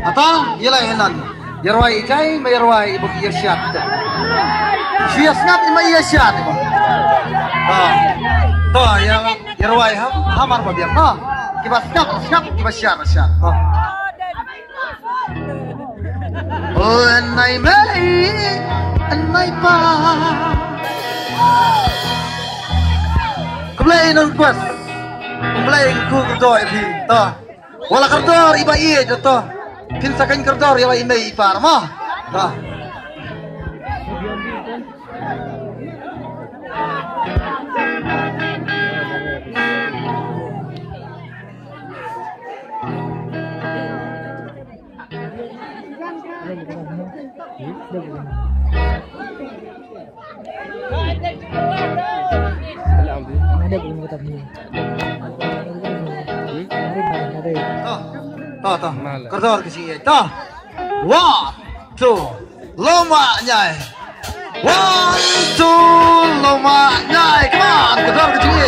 Ata yelai henan yarwai jai mai yarwai ibu yasiat siasnat ima yasiat ibu to yang yarwai hamar babiam ha kibas snap kibas syar oh enai pa kumlay nang kwas kumlay ku doi thi to wala kardor iba iye to pinsakan kardor ya imay par mo to Kardor ke sini. 1, 2, LumWahñai. 1, 2, LumWahñai. Come on, kardor ke sini.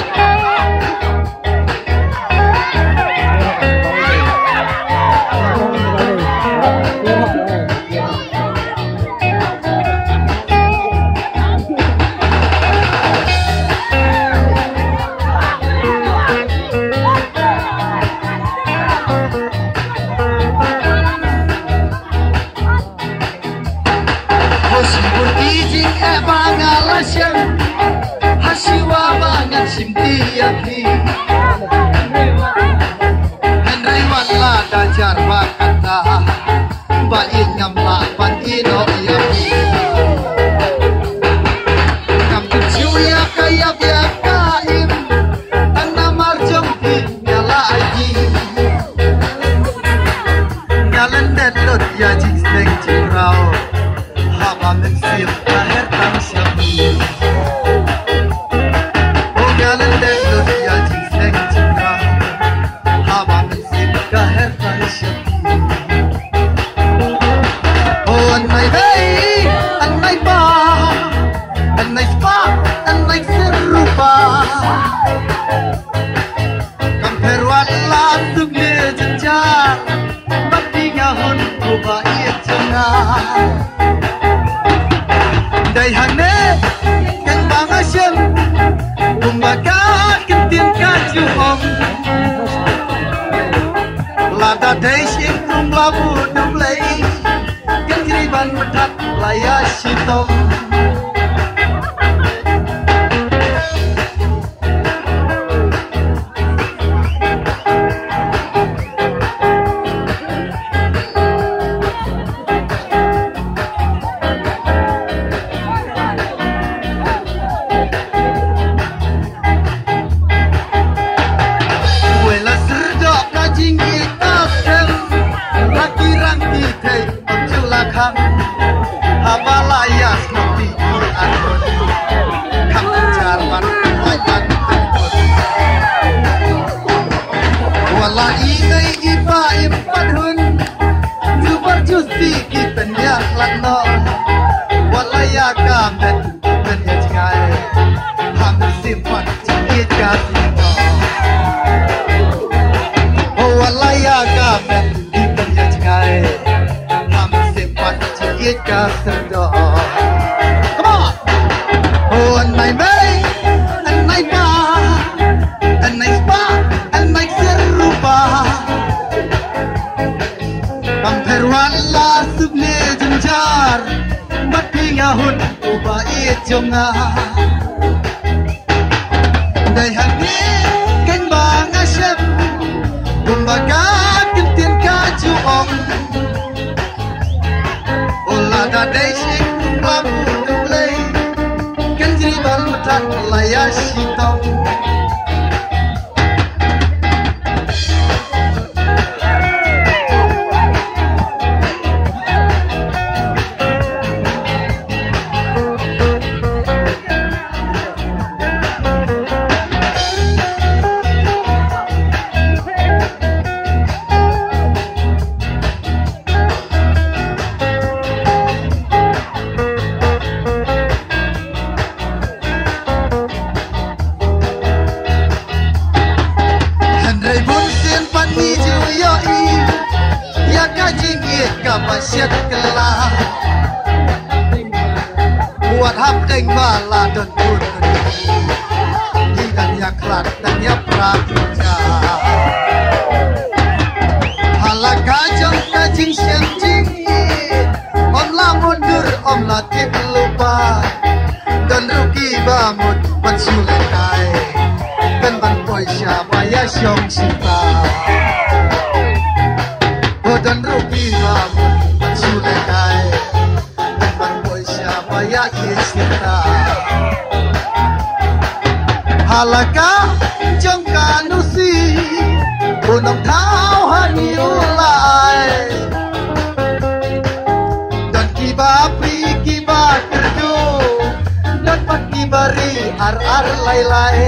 Hasiwa banyak simpiati Henry wala dajar bakata Baik ngamla pantino yaki Ngam kucuya kaya biakaim Tanah marjong nyala aji Ngalan detlot ya jingseng jingrao Haba mensir kahir tang syabi Dai hane kan bangasem Bumakat kentin kaju om Lada dai sing labu dumlei Kan kiriban medat laya sitom Habalayas nabi Quran Kam jarman wajah tempur Wala inay iba impadhun Super justi kitanya lano Wala yakamen kitanya jingay Hamil simpan jingit kasino Wala yakamen kitanya jingay Come on! Oh, and my Mary, and my pa, and my spa, and my serupa. Kamperwan la subne jenjar, batingahun uba ijonga. Dai hati ken bangasem, kumbaga kentin kaju om. Ada desik labu dumlei Kan jibal metak laya sitong Batik lupa dan rugi bamut mensulekai dan banpoi siapa ya syong sita dan rugi bamut mensulekai dan banpoi siapa ya sita halaka jengka nusi unang tau haniulai dan kiba pri kiba kerjo dan pat kibari ar lailai